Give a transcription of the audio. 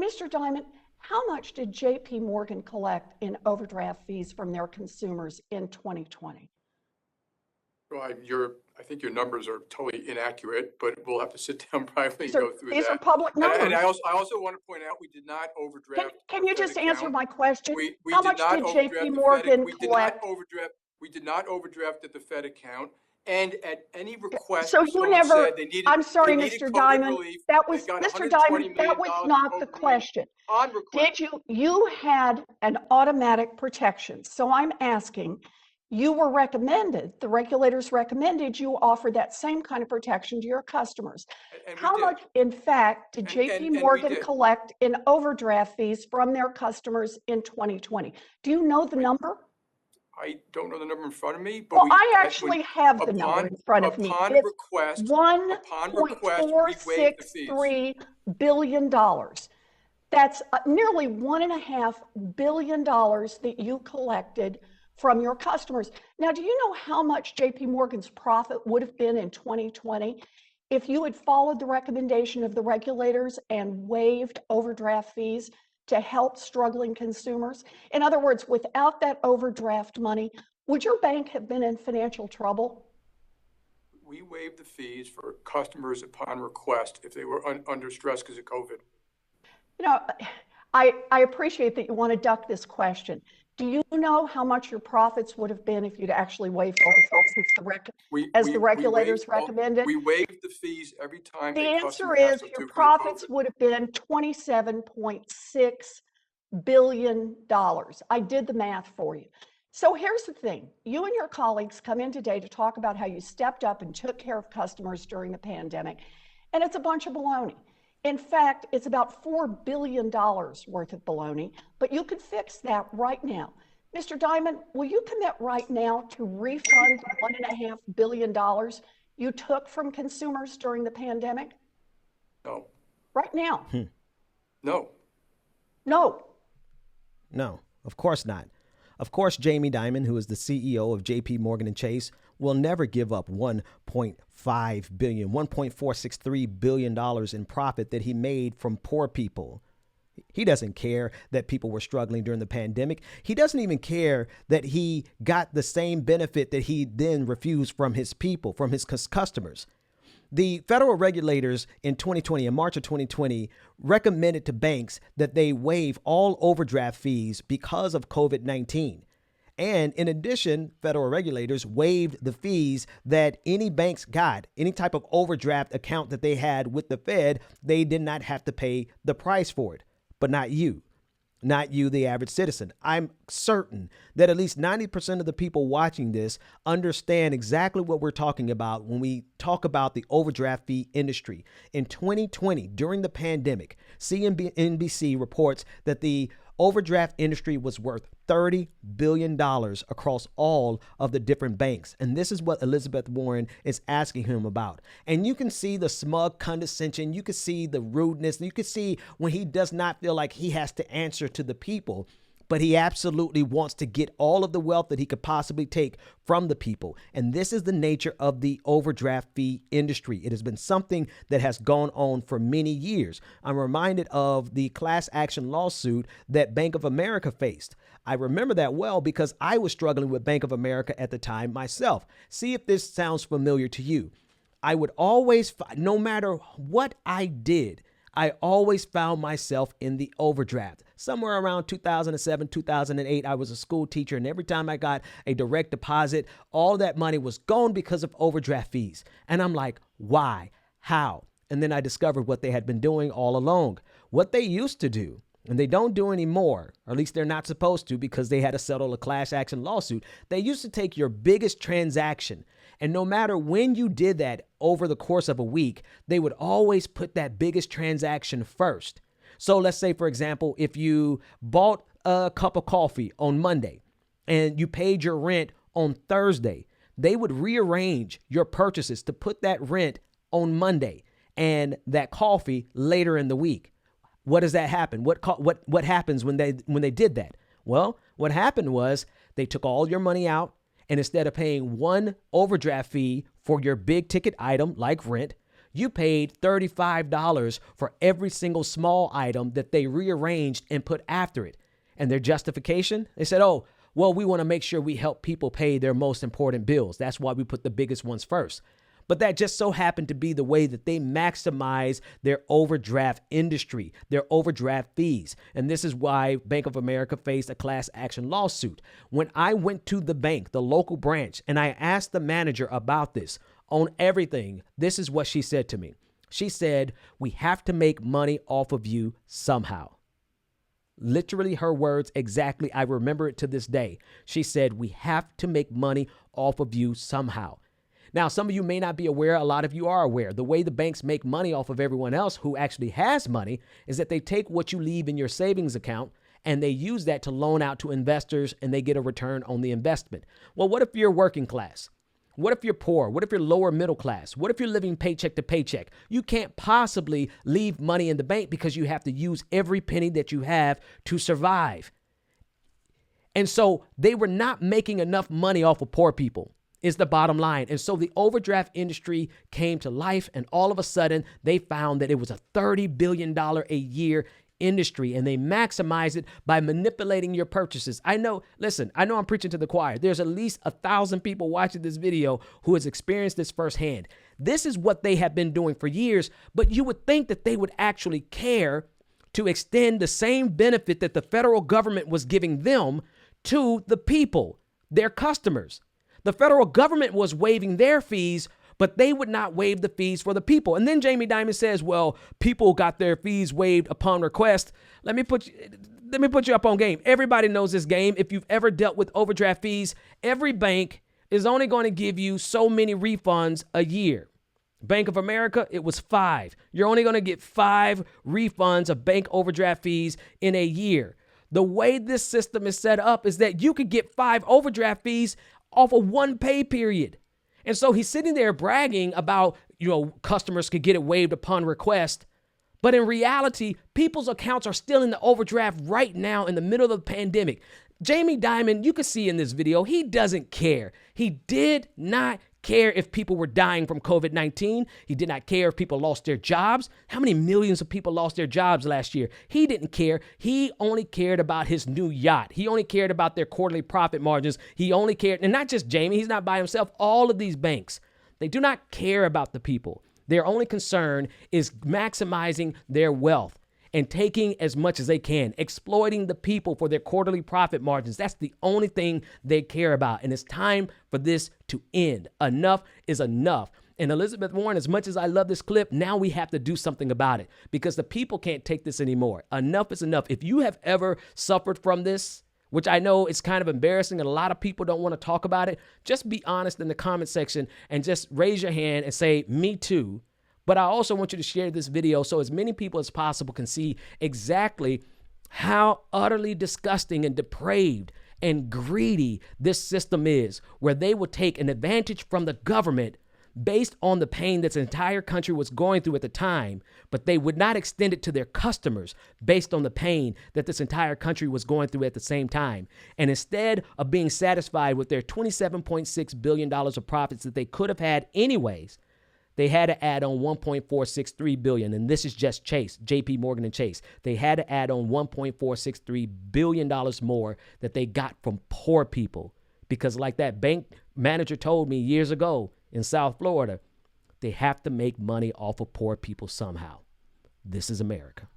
Mr. Dimon, how much did JP Morgan collect in overdraft fees from their consumers in 2020? Well, I think your numbers are totally inaccurate, but we'll have to sit down privately and go through that. These are public numbers. And I also want to point out we did not overdraft. Can you just answer my question? We How did much not did overdraft JP the Morgan Fed. collect? We did not overdraft at the Fed account. And at any request, So you never, said they needed, I'm sorry, they needed Mr. COVID Dimon, relief, that was, they got Mr. $120 Dimon, that million was not the COVID question. on request. Did you had an automatic protection. So I'm asking, you were recommended, the regulators recommended you offer that same kind of protection to your customers. And How much, in fact, did JP Morgan collect in overdraft fees from their customers in 2020? Do you know the number? I don't know the number in front of me, but well, I actually have the number in front of me. It's request, $1.463 billion. That's nearly $1.5 billion that you collected from your customers. Now, do you know how much JP Morgan's profit would have been in 2020 if you had followed the recommendation of the regulators and waived overdraft fees to help struggling consumers? In other words, without that overdraft money, would your bank have been in financial trouble? We waived the fees for customers upon request if they were under stress because of COVID. You know, I appreciate that you want to duck this question. Do you know how much your profits would have been if you'd actually waived overdraft as the regulators recommended? We waived the fees every time. The answer is your profits would have been $27.6 billion. I did the math for you. So here's the thing. You and your colleagues come in today to talk about how you stepped up and took care of customers during the pandemic, and it's a bunch of baloney. In fact, it's about $4 billion worth of baloney, but you could fix that right now. Mr. Dimon, will you commit right now to refund the $1.5 billion you took from consumers during the pandemic? No. Right now? No. No. No, of course not. Of course, Jamie Dimon, who is the CEO of JP Morgan & Chase, will never give up $1.5 billion, $1.463 billion in profit that he made from poor people. He doesn't care that people were struggling during the pandemic. He doesn't even care that he got the same benefit that he then refused from his people, from his customers. The federal regulators in 2020, in March of 2020, recommended to banks that they waive all overdraft fees because of COVID-19. And in addition, federal regulators waived the fees that any banks got, any type of overdraft account that they had with the Fed, they did not have to pay the price for it. But not you, the average citizen. I'm certain that at least 90% of the people watching this understand exactly what we're talking about when we talk about the overdraft fee industry. In 2020, during the pandemic, CNBC reports that the overdraft industry was worth $30 billion across all of the different banks. And this is what Elizabeth Warren is asking him about. And you can see the smug condescension. You can see the rudeness. You can see when he does not feel like he has to answer to the people. But he absolutely wants to get all of the wealth that he could possibly take from the people. And this is the nature of the overdraft fee industry. It has been something that has gone on for many years. I'm reminded of the class action lawsuit that Bank of America faced. I remember that well because I was struggling with Bank of America at the time myself. See if this sounds familiar to you. I would always, no matter what I did, I always found myself in the overdraft. Somewhere around 2007, 2008, I was a school teacher, and every time I got a direct deposit, all that money was gone because of overdraft fees. And I'm like, why? How? And then I discovered what they had been doing all along. What they used to do, and they don't do anymore, or at least they're not supposed to because they had to settle a class action lawsuit. They used to take your biggest transaction, and no matter when you did that over the course of a week, they would always put that biggest transaction first. So let's say, for example, if you bought a cup of coffee on Monday and you paid your rent on Thursday, they would rearrange your purchases to put that rent on Monday and that coffee later in the week. What does that happen? What happens when they did that? Well, what happened was they took all your money out, and instead of paying one overdraft fee for your big ticket item like rent, You paid $35 for every single small item that they rearranged and put after it. And their justification? They said, oh, well, we want to make sure we help people pay their most important bills. That's why we put the biggest ones first. But that just so happened to be the way that they maximize their overdraft industry, their overdraft fees. And this is why Bank of America faced a class action lawsuit. When I went to the bank, the local branch, and I asked the manager about this on everything, this is what she said to me. She said, we have to make money off of you somehow. Literally her words exactly. I remember it to this day. She said, we have to make money off of you somehow. Now, some of you may not be aware. A lot of you are aware. The way the banks make money off of everyone else who actually has money is that they take what you leave in your savings account and they use that to loan out to investors and they get a return on the investment. Well, what if you're working class? What if you're poor? What if you're lower middle class? What if you're living paycheck to paycheck? You can't possibly leave money in the bank because you have to use every penny that you have to survive. And so they were not making enough money off of poor people is the bottom line. And so the overdraft industry came to life and all of a sudden they found that it was a $30 billion a year industry and they maximize it by manipulating your purchases. I know I'm preaching to the choir. There's at least 1,000 people watching this video who has experienced this firsthand. This is what they have been doing for years, but you would think that they would actually care to extend the same benefit that the federal government was giving them to the people, their customers. The federal government was waiving their fees, but they would not waive the fees for the people. And then Jamie Dimon says, well, people got their fees waived upon request. Let me put you up on game. Everybody knows this game. If you've ever dealt with overdraft fees, every bank is only going to give you so many refunds a year. Bank of America, it was 5. You're only going to get 5 refunds of bank overdraft fees in a year. The way this system is set up is that you could get 5 overdraft fees off of one pay period. And so he's sitting there bragging about, customers could get it waived upon request. But in reality, people's accounts are still in the overdraft right now in the middle of the pandemic. Jamie Dimon, you can see in this video, he doesn't care. He did not care if people were dying from COVID-19. He did not care if people lost their jobs. How many millions of people lost their jobs last year? He didn't care. He only cared about his new yacht. He only cared about their quarterly profit margins. He only cared, and not just Jamie, he's not by himself. All of these banks, they do not care about the people. Their only concern is maximizing their wealth and taking as much as they can, exploiting the people for their quarterly profit margins. That's the only thing they care about. And it's time for this to end. Enough is enough. And Elizabeth Warren, as much as I love this clip, now we have to do something about it because the people can't take this anymore. Enough is enough. If you have ever suffered from this, which I know is kind of embarrassing and a lot of people don't want to talk about it, just be honest in the comment section and just raise your hand and say, me too. But I also want you to share this video so as many people as possible can see exactly how utterly disgusting and depraved and greedy this system is, where they will take an advantage from the government based on the pain that the entire country was going through at the time, but they would not extend it to their customers based on the pain that this entire country was going through at the same time. And instead of being satisfied with their $27.6 billion of profits that they could have had anyways, they had to add on $1.463 billion, and this is just Chase, JP Morgan and Chase. They had to add on $1.463 billion more that they got from poor people. Because like that bank manager told me years ago in South Florida, they have to make money off of poor people somehow. This is America.